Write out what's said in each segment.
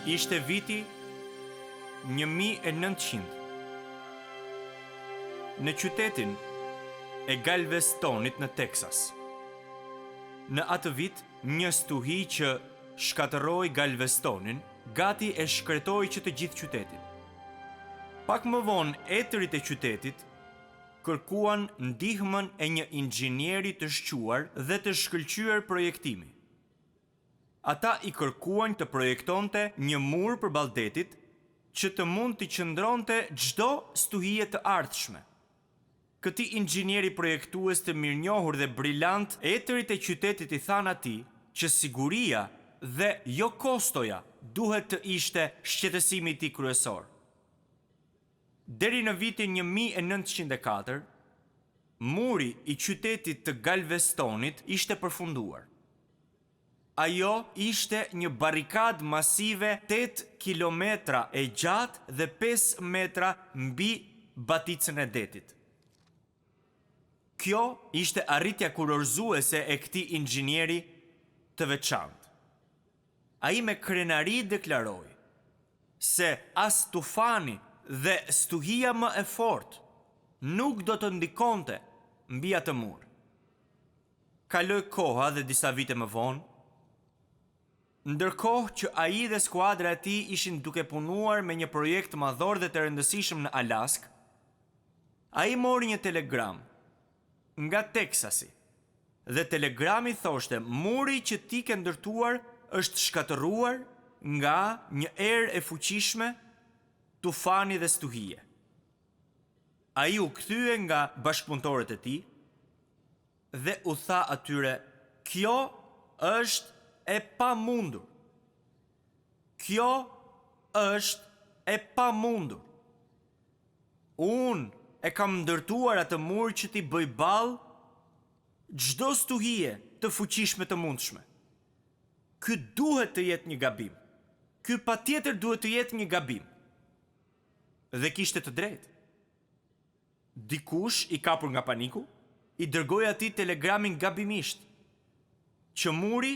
Ishte viti 1900. Në qytetin e Galvestonit në Texas. Në atë vit, një stuhi që shkatërroi Galvestonin, gati e shkretoi që të gjithë qytetin. Pak më vonë, etërit e qytetit kërkuan ndihmën e një inxhinieri të shquar dhe të shkëlqyer projektimi. Ata i kërkuan të projektonte një mur përballë detit që të mund të qëndronte çdo stuhie të ardhshme. Këti inxhinieri projektues të mirënjohur dhe brillant, etërit e qytetit i thanë atij që siguria dhe jo kostoja duhet të ishte shqetësimi i tij kryesor. Deri në vitin 1904, muri i qytetit të Galvestonit ishte përfunduar. Ajo ishte një barikadë masive 8 kilometra e gjatë dhe 5 metra mbi baticën e detit. Kjo ishte arritja kurorzuese e këtij inxhinieri të veçantë. Ai me krenari deklaroi se as tufani dhe stuhia më e fortë nuk do të ndikonte mbi atë mur. Kaloi koha dhe disa vite më vonë, ndërkohë që ai dhe skuadra e tij ishin duke punuar me një projekt madhor dhe të rëndësishëm në Alaskë, ai mori një telegram nga Teksasi dhe telegrami thoshte: muri që ti ke ndërtuar është shkatërruar nga një erë e fuqishme, tufani dhe stuhie. Ai u kthye nga bashkëpunëtorët e tij dhe u tha atyre: kjo është e pamundur. Kjo është e pamundur. Unë e kam ndërtuar atë mur që t'i bëj ballë çdo stuhie të fuqishme të mundshme. Ky duhet të jetë një gabim. Ky patjetër duhet të jetë një gabim. Dhe kishte të drejtë. Dikush i kapur nga paniku i dërgoi atij telegramin gabimisht që muri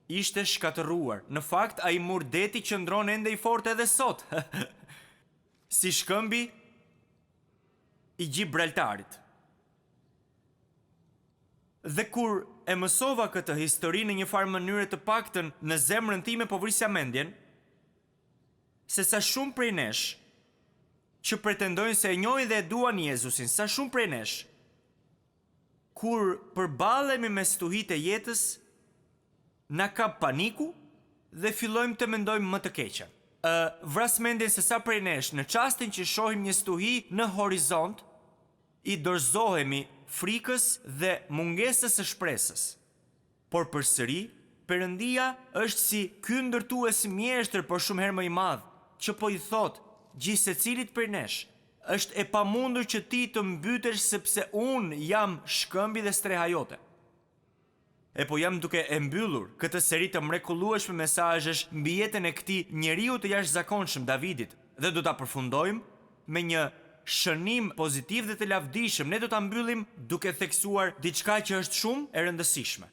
ishte shkatërruar. Në fakt, ai mur deti qëndron ende i fortë edhe sot. Si shkëmbi i Gibraltarit. Dhe kur e mësova këtë histori në një farë mënyre, të paktën në zemrën time po vrisja mendjen se sa shumë prej nesh që pretendojnë se e njohin dhe e duan Jezusin, sa shumë prej nesh kur përballemi me stuhitë e jetës, na kap paniku dhe fillojmë të mendojmë më të keqen. Vras mendjen se sa prej nesh, në çastin që shohim një stuhi në horizont, i dorëzohemi frikës dhe mungesës së shpresës. Por përsëri, Perëndia është si ky ndërtues mjeshtër, por shumë herë më i madh, që po i thot gjithë secilit prej nesh: është e pamundur që ti të mbytesh sepse unë jam shkëmbi dhe streha jote. E po jam duke e mbyllur këtë seri të mrekullueshme mesazhesh mbi jetën e këtij njeriu të jashtëzakonshëm, Davidit, dhe do ta përfundojmë me një shënim pozitiv dhe të lavdishëm. Ne do ta mbyllim duke theksuar diçka që është shumë e rëndësishme.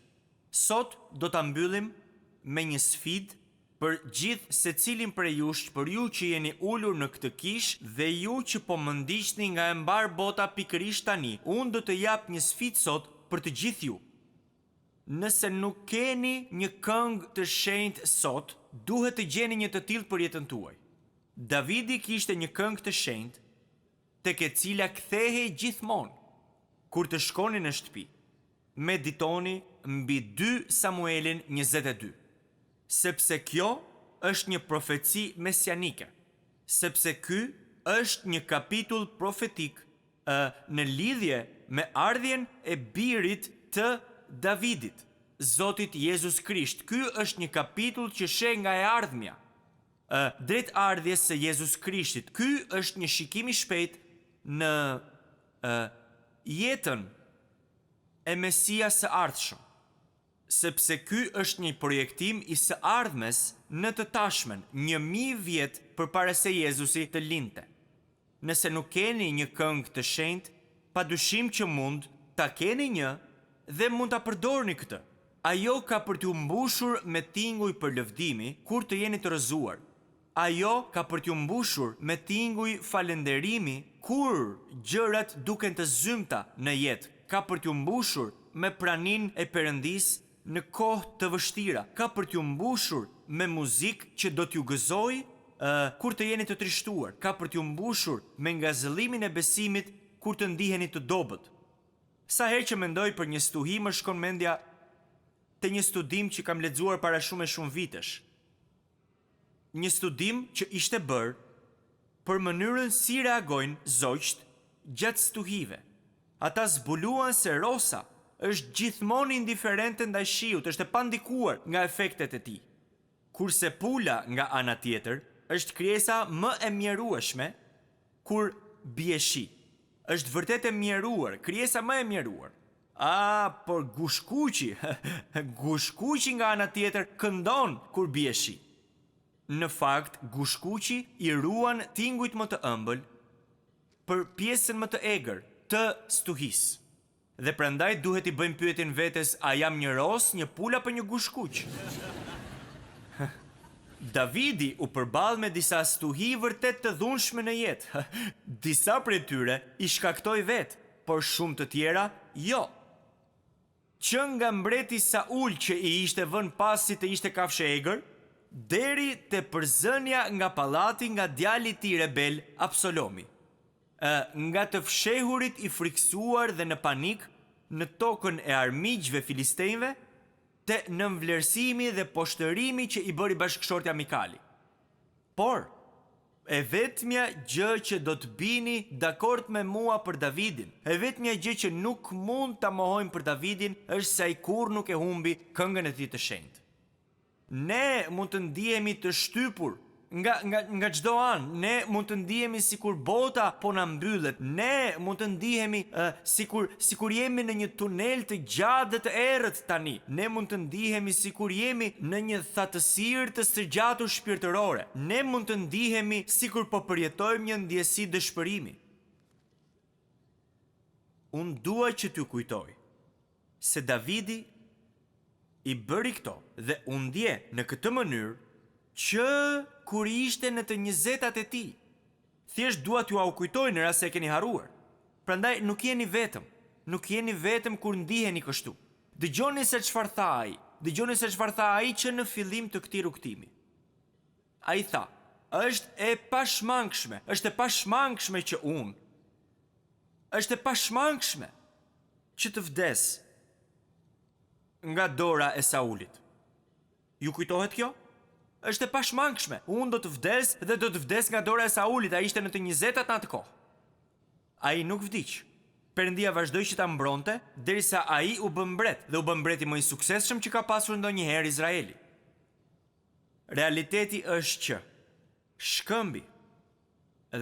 Sot do ta mbyllim me një sfidë për gjithë secilin prej jush, për ju që jeni ulur në këtë kishë dhe ju që po më ndiqni nga e mbar bota pikërisht tani. Unë do të jap një sfidë sot për të gjithë ju. Nëse nuk keni një këngë të shenjtë sot, duhet të gjeni një të tillë për jetën tuaj. Davidi kishte një këngë të shenjtë, tek e cila kthehej gjithmonë. Kur të shkoni në shtëpi, meditoni mbi 2 Samuelin 22. Sepse kjo është një profeci mesianike, sepse ky është një kapitull profetik në lidhje me ardhjen e birit të Davidit, Zotit Jezus Krisht. Ky është një kapitull që sheh nga e ardhmja, drejt ardhjes së Jezus Krishtit. Ky është një shikim i shpejt në jetën e Mesias së ardhshëm, sepse ky është një projektim i së ardhmes në të tashmen, 1000 vjet përpara se Jezusi të lindte. Nëse nuk keni një këngë të shenjtë, padyshim që mund ta keni një dhe mund ta përdorni këtë. Ajo ka për t'ju mbushur me tinguj për lëvdimi kur të jeni të rrëzuar. Ajo ka për t'ju mbushur me tinguj falenderimi kur gjërat duken të zymta në jetë. Ka për t'ju mbushur me pranin e Perëndis në kohë të vështira. Ka për t'ju mbushur me muzikë që do t'ju gëzoj kur të jeni të trishtuar. Ka për t'ju mbushur me ngazëllimin e besimit kur të ndiheni të dobët. Sa herë që mendoj për një stuhi më shkon mendja te një studim që kam lexuar para shumë vitesh. Një studim që ishte bërë për mënyrën si reagojnë zogjt gjatë stuhive. Ata zbuluan se rosa është gjithmonë indiferente ndaj shiut, është e pandikuar nga efektet e tij. Kurse pula nga ana tjetër është krijesa më e mjerueshme kur bie shi. Është vërtet e mjeruar, krijesa më e mjeruar. Por gushkuqi, gushkuqi nga ana tjetër këndon kur bie shi. Në fakt, gushkuqi i ruan tingujt më të ëmbël për pjesën më të egër të stuhisë. Dhe prandaj duhet i bëjmë pyetjen vetes, a jam një ros, një pul apo një gushkuq? Davidi u përball me disa stuhi vërtet të dhunshme në jetë. Disa prej tyre i shkaktoi vet, por shumë të tjera jo. Që nga mbreti Saul që i ishte vënë pasi të ishte kafshë egër, deri te përzënja nga pallati nga djali i tij rebel Absalomi. Nga të fshehurit i friksuar dhe në panik në tokën e armiqve filistejnve, te nënvlerësimi dhe poshtërimi që i bëri bashkëshortja Mikali. Por, e vetmja gjë që do të bini dakord me mua për Davidin, e vetmja gjë që nuk mund ta mohojmë për Davidin, është se ai kurrë nuk e humbi këngën e tij të shenjtë. Ne mund të ndihemi të shtypur nga çdo anë, ne mund të ndihemi sikur bota po na mbyllet, ne mund të ndihemi sikur jemi në një tunel të gjatë dhe të errët tani, ne mund të ndihemi sikur jemi në një thatësirë të sërgjatur shpirtërore, ne mund të ndihemi sikur po përjetojmë një ndjesi dëshpërimi. Unë dua që t'ju kujtoj se Davidi i bëri këto dhe u ndje në këtë mënyrë që kur ishte në të 20-tat e tij. Thjesht dua t'ju au kujtoj në rast se e keni harruar. Prandaj nuk jeni vetëm kur ndiheni kështu. Dëgjoni se çfarë tha ai që në fillim të këtij rrugtimi. Ai tha: është e pashmangshme që unë. Është e pashmangshme që të vdes nga dora e Saulit. Ju kujtohet kjo? Është e pashmangshme. Unë do të vdes dhe do të vdes nga dora e Saulit. Ai ishte në të 20-tat në atë kohë. Ai nuk vdiq. Perëndia vazhdoi që ta mbronte derisa ai u bë mbret dhe u bë mbreti më i suksesshëm që ka pasur ndonjëherë Izraeli. Realiteti është që shkëmbi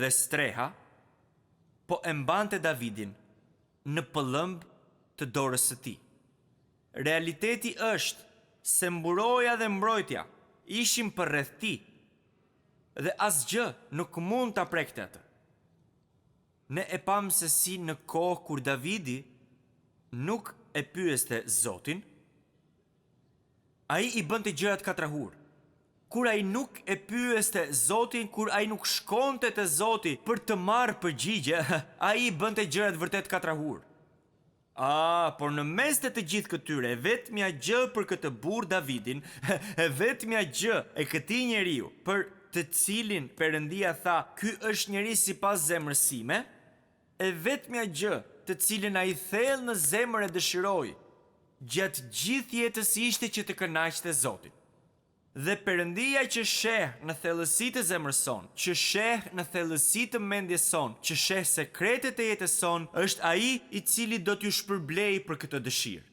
dhe streha po e mbante Davidin në pëllëmb të dorës së tij. Realiteti është se mburoja dhe mbrojtja ishin përreth tij dhe asgjë nuk mund ta prekte atë. Ne e pam se si në kohë kur Davidi nuk e pyeste Zotin, ai i bënte gjërat katrahur. Kur ai nuk e pyeste Zotin, kur ai nuk shkonte te Zoti për të marrë përgjigje, ai i bënte gjërat vërtet katrahur. Por në mes të gjithë këtyre, vetmja gjë për këtë burr Davidin, vetmja gjë e këtij njeriu për të cilin Perëndia tha, ky është njeri sipas zemrës sime, e vetmja gjë të cilin ai thellë në zemër e dëshiroi gjatë gjithë jetës ishte që të kënaqte Zotin. Dhe Perëndia që sheh në thellësitë e zemrës son, që sheh në thellësitë të mendjes son, që sheh sekretet e jetës son, është ai i cili do t'ju shpërblej për këtë dëshirë.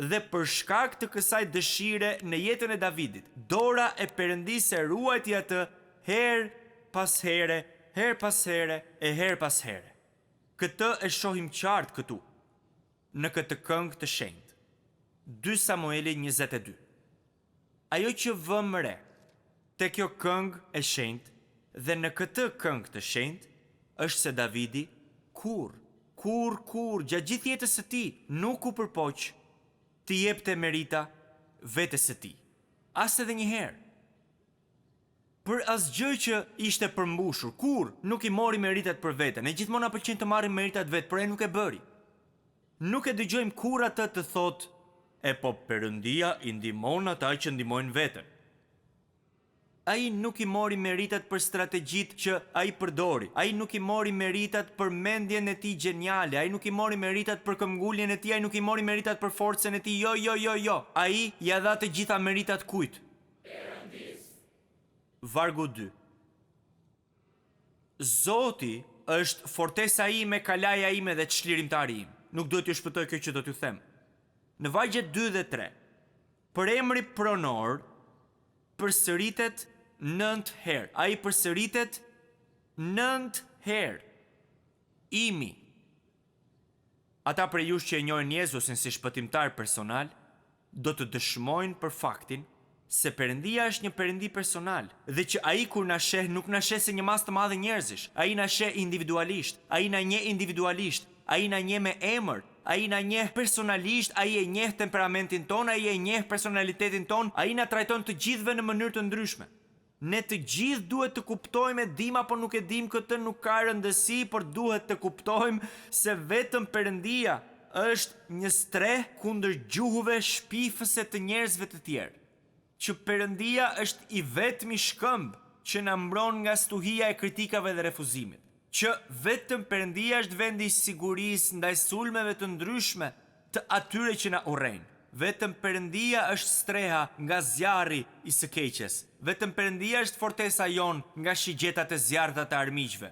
Dhe për shkak të kësaj dëshire në jetën e Davidit, dora e Perëndisë e ruajti atë herë pas here, herë pas here e herë pas here. Këtë e shohim qartë këtu, në këtë këngë të shenjtë. 2 Samueli 22. Ajo që vëm re te kjo këngë e shenjtë dhe në këtë këngë të shenjtë është se Davidi kur gjatë gjithë jetës së tij nuk u përpoq të jepte merita vetes së tij. As edhe një herë. për asgjë që ishte përmbushur, kur nuk i mori meritat për veten. Ne gjithmonë na pëlqen të marrim meritat vet, por ai nuk e bëri. Nuk e dëgjojmë kur atë të thotë, e po Perëndia i ndihmon ata që ndihmojnë veten. Ai nuk i mori meritat për strategjitë që ai përdori. Ai nuk i mori meritat për mendjen e tij geniale. Ai nuk i mori meritat për këmbguljen e tij. Ai nuk i mori meritat për forcën e tij. Jo. Ai ja dha të gjitha meritat kujt? Vargu 2. Zoti është fortesa ime, kalaja ime dhe çlirimtari im. Nuk duhet t'ju shpëtoj kjo që do t'ju them. Në vargjet 2 dhe 3, për emri pronor përsëritet 9 herë. Ai përsëritet 9 herë. Imi. Ata prej jush që e njohin Jezusin si shpëtimtar personal, do të dëshmojnë për faktin se Perëndia është një Perëndi personal dhe që ai kur na sheh nuk na sheh si një mas të madhe njerëzish. Ai na sheh individualisht, ai na njeh individualisht, ai na njeh me emër, ai na njeh personalisht, ai e njeh temperamentin ton, ai e njeh personalitetin ton, ai na trajton të gjithëve në mënyrë të ndryshme. Ne të gjithë duhet të kuptojmë, e dim apo nuk e dim, këtë nuk ka rëndësi, por duhet të kuptojmë se vetëm Perëndia është një streh kundër gjuhëve shpifëse të njerëzve të tjerë. Që Perëndia është i vetmi shkëmb që na mbron nga stuhia e kritikave dhe refuzimit. Që vetëm Perëndia është vendi i sigurisë ndaj sulmeve të ndryshme të atyre që na urrejnë. Vetëm Perëndia është streha nga zjarri i së keqes. Vetëm Perëndia është fortesa jon nga shigjetat e zjarrta të armiqve.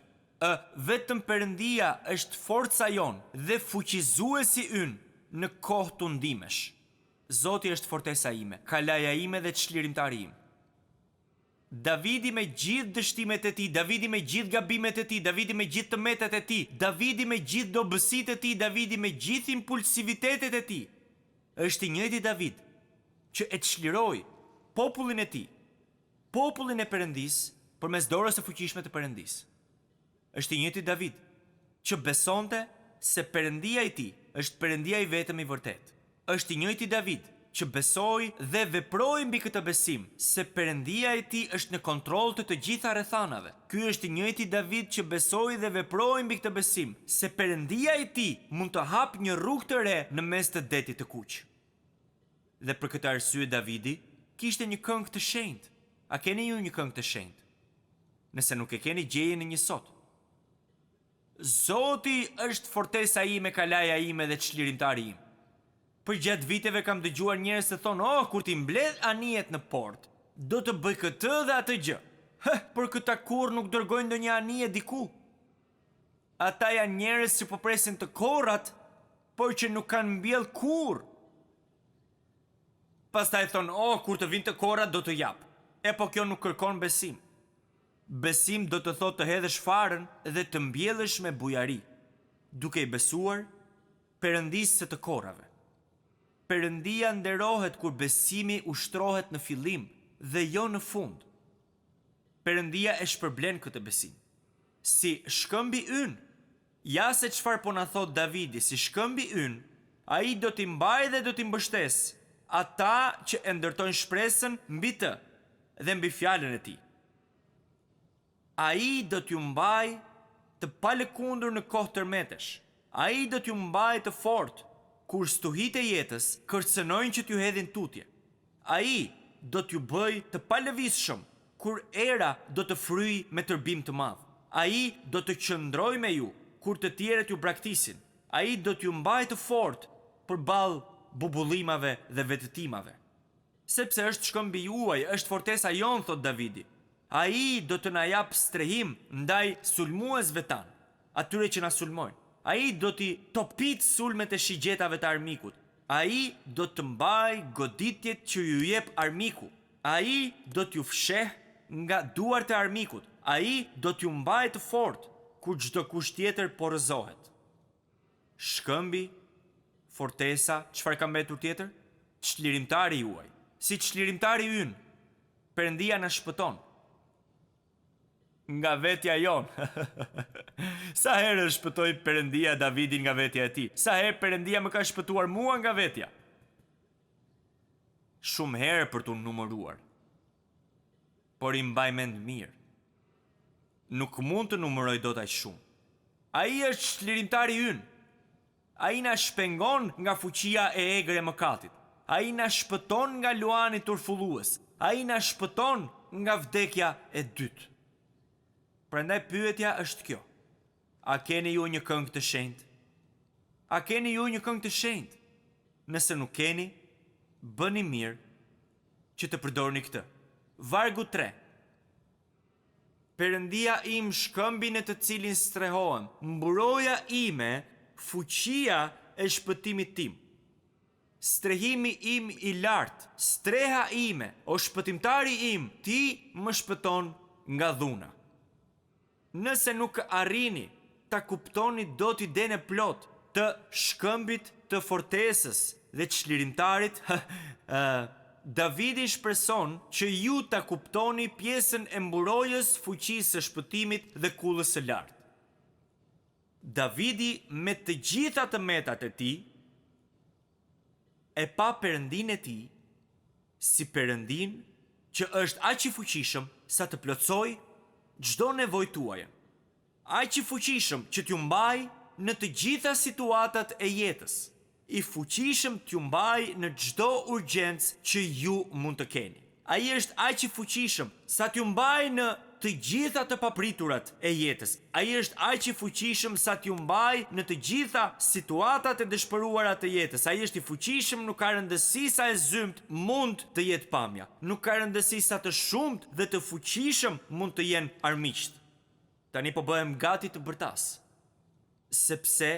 Vetëm Perëndia është forca jon dhe fuqizuesi ynë në kohë tundimesh. Zoti është fortesa ime, kalaja ime dhe çlirimtari im. Davidi me gjithë dështimet e tij, Davidi me gjithë gabimet e tij, Davidi me gjithë tëmetet e tij, Davidi me gjithë dobësitë e tij, Davidi me gjithë impulsivitetet e tij, është i njëjti David që e çliroi popullin e tij, popullin e Perëndisë përmes dorës së fuqishme të Perëndisë. Është i njëjti David që besonte se Perëndia i tij është Perëndia i vetëm i vërtet. Është i njëjti David që besoi dhe veproi mbi këtë besim se Perëndia i tij është në kontroll të gjitha rrethanave. Ky është i njëjti David që besoi dhe veproi mbi këtë besim se Perëndia i tij mund të hapë një rrugë të re në mes të detit të kuq. Dhe për këtë arsye Davidi kishte një këngë të shenjtë. A keni ju një këngë të shenjtë? Nëse nuk e keni, gjejeni një sot. Zoti është fortesa ime, kalaja ime dhe çlirimtari im. Për gjatë viteve kam dëgjuar njerëz të thonë, kur ti mbledh anijet në port, do të bëj këtë dhe atë gjë. Por këta kur nuk dërgojnë ndonjë anije diku. Ata janë njerëz që po presin të korrat, por që nuk kanë mbjell kurrë. Pastaj thonë, kur të vinë të korrat do të jap. Po kjo nuk kërkon besim. Besim do të thotë të hedhësh farën dhe të mbjellësh me bujari, duke i besuar Perëndisë së të korrave. Perëndia nderohet kur besimi ushtrohet në fillim dhe jo në fund. Perëndia e shpërblen këtë besim. Si shkëmbi ynë, ja se çfarë po na thot Davidi, si shkëmbi ynë, ai do t'i mbajë dhe do t'i mbështes ata që e ndërtojnë shpresën mbi të dhe mbi fjalën e tij. Ai do t'ju mbajë të palëkundur në kohë tërmetesh. Ai do t'ju mbajë të fortë kur stuhitë e jetës kërcënojnë që t'ju hedhin tutje. Ai do t'ju bëj të palëvizshëm kur era do të fryjë me tërbim të madh. Ai do të qëndrojë me ju kur të tjerët ju braktisin. Ai do t'ju mbajë të fortë përballë bubullimave dhe vetëtimave. Sepse është shkëmbi juaj, është fortesa jon, thot Davidi. Ai do të na jap strehim ndaj sulmuesve tan, atyre që na sulmojnë. Ai do t'i topit sulmet e shigjetave të armikut. Ai do të mbaj goditjet që ju jep armiku. Ai do t'ju fsheh nga duart e armikut. Ai do t'ju mbaj të fortë kur çdo kush tjetër po rrëzohet. Shkëmbi, fortesa, çfarë ka mbetur tjetër? Çlirimtari juaj. Si çlirimtari ynë, Perëndia na shpëton nga vetja jon. Sa herë shpëtoi Perëndia Davidin nga vetja e tij? Sa herë Perëndia më ka shpëtuar mua nga vetja? Shumë herë për t'u numëruar. por i mbaj mend mirë. Nuk mund të numëroj dot aq shumë. Ai është çlirimtari ynë. Ai na shpengon nga fuqia e egër e mëkatit. Ai na shpëton nga luani turfullues. Ai na shpëton nga vdekja e dytë. Prandaj pyetja është kjo. A keni ju një këngë të shenjtë? A keni ju një këngë të shenjtë? Nëse nuk keni, bëni mirë që të përdorni këtë. Vargu 3. Perëndia im shkëmbi në të cilin strehohem, mburoja ime, fuqia e shpëtimit tim. Strehimi im i lartë, streha ime, o shpëtimtari im, ti më shpëton nga dhuna. Nëse nuk arrini ta kuptoni dot idenë e plot të shkëmbit të fortesës dhe çlirimtarit, Davidi shpreson që ju ta kuptoni pjesën e mburojës, fuqisë së shpëtimit dhe kullës së lartë. Davidi me të gjitha të metat e tij e pa Perëndin e tij si Perëndin që është aq i fuqishëm sa të plotësoj çdo nevojë tuaje. Aq i fuqishëm që t'ju mbaj në të gjitha situatat e jetës. I fuqishëm t'ju mbaj në çdo urgjencë që ju mund të keni. Ai është aq i fuqishëm sa t'ju mbaj në të gjitha të papriturat e jetës. Ai është aq i fuqishëm sa t'ju mbaj në të gjitha situatat e dëshpëruara të jetës. Ai është i fuqishëm, nuk ka rëndësi sa e zymt mund të jetë pamja. Nuk ka rëndësi sa të shumt dhe të fuqishëm mund të jenë armiqt. Tani po bëhem gati të bërtas. Sepse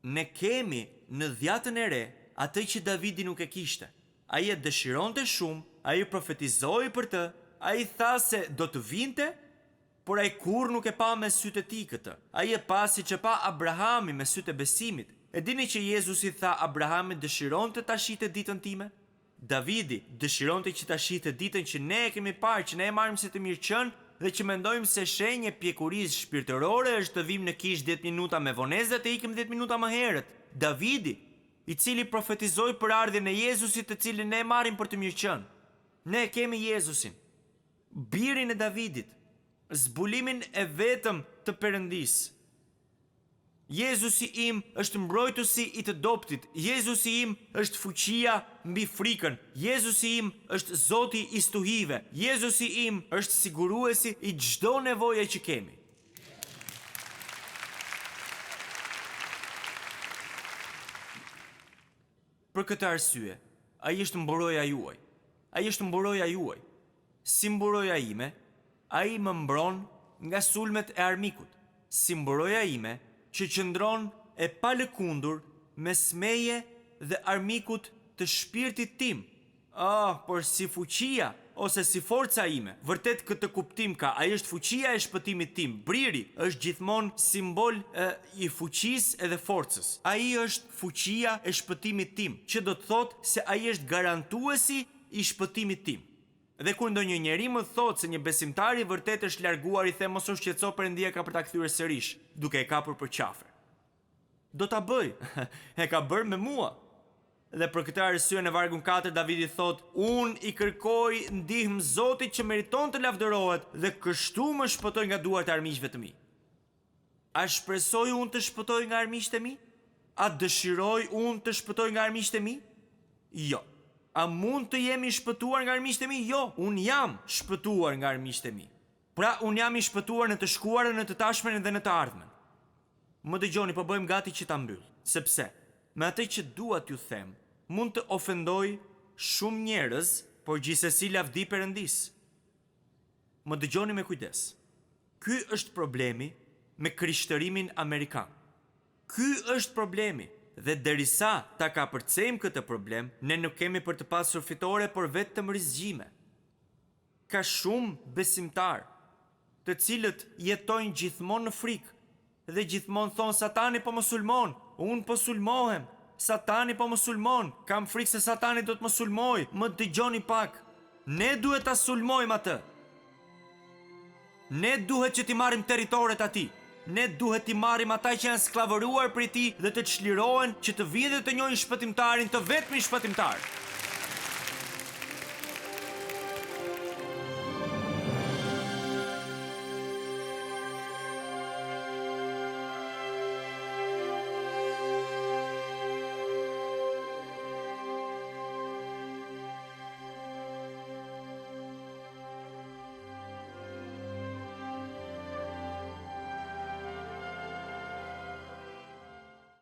ne kemi në Dhjatën e Re atë që Davidi nuk e kishte. Ai e dëshironte shumë, ai profetizoi për të, ai tha se do të vinte, por ai kurrë nuk e pa me sytë e tij këtë. Ai e pa siç e pa Abrahami me sytë e besimit. E dini që Jezusi tha Abrahami dëshironte ta shite ditën time? Davidi dëshironte që ta shite ditën që ne e kemi parë, që ne e marrim si të mirëqen dhe që mendojmë se shenjë pjekurisë shpirtërore është të vim në kishë 10 minuta me vonesë dhe të ikim 10 minuta më herët. Davidi, i cili profetizoi për ardhjen e Jezusit, të cilin ne e marrim për të mirëqen. Ne kemi Jezusin, birin e Davidit, zbulimin e vetëm të Perëndisë. Jezusi im është mbrojtuesi i të dobtit. Jezusi im është fuqia mbi frikën. Jezusi im është Zoti i stuhive. Jezusi im është siguruesi i çdo nevoje që kemi. Për këtë arsye, ai është mburoja juaj. Ai është mburoja juaj. Si mburoja ime, ai më mbron nga sulmet e armikut. Si mburoja ime, që qëndron e palëkundur mes meje dhe armikut të shpirtit tim. Por si fuqia ose si forca ime, vërtet këtë kuptim ka, ai është fuqia e shpëtimit tim. Briri është gjithmonë simbol i fuqisë edhe forcës. Ai është fuqia e shpëtimit tim, që do të thotë se ai është garantuesi i shpëtimit tim. Dhe kur ndonjë njeri më thotë se një besimtar i vërtet është larguar, i them mos u shqetëso, Perëndia ka për ta kthyer sërish, duke e kapur për qafe. Do ta bëj. E ka bërë me mua. Dhe për këtë arsye në vargun 4 Davidi thotë: "Unë i kërkoj ndihmë Zotit që meriton të lavdërohet dhe kështu më shpëtoi nga duart e armiqve të mi." A shpresoj unë të shpëtoj nga armiqtë e mi? A dëshiroj unë të shpëtoj nga armiqtë e mi? Jo. A mund të jemi shpëtuar nga armiqtë e mi? Jo, unë jam shpëtuar nga armiqtë e mi. Pra, unë jam i shpëtuar në të shkuarën, në të tashmen dhe në të ardhmen. Më dëgjoni, po bëjmë gati që ta mbyll, sepse me atë që dua t'ju them, mund të ofendoj shumë njerëz, por gjithsesi lavdi Perëndisë. Më dëgjoni me kujdes. Ky është problemi me krishtërimin amerikan. Ky është problemi. Dhe derisa ta kapërcejmë këtë problem, ne nuk kemi për të pasur fitore, por vetëm rizgjime. Ka shumë besimtar, të cilët jetojnë gjithmonë në frikë dhe gjithmonë thonë Satani po më sulmon, unë po sulmohem, Satani po më sulmon, kam frikë se Satani do të më sulmoj. Më dëgjoni pak. Ne duhet ta sulmojmë atë. Ne duhet që t'i marrim territoret atij. Ne duhet t'i marrim ata që janë sklavëruar prej tij dhe të çlirohen që të vijë dhe të njohin shpëtimtarin, të vetmin shpëtimtar.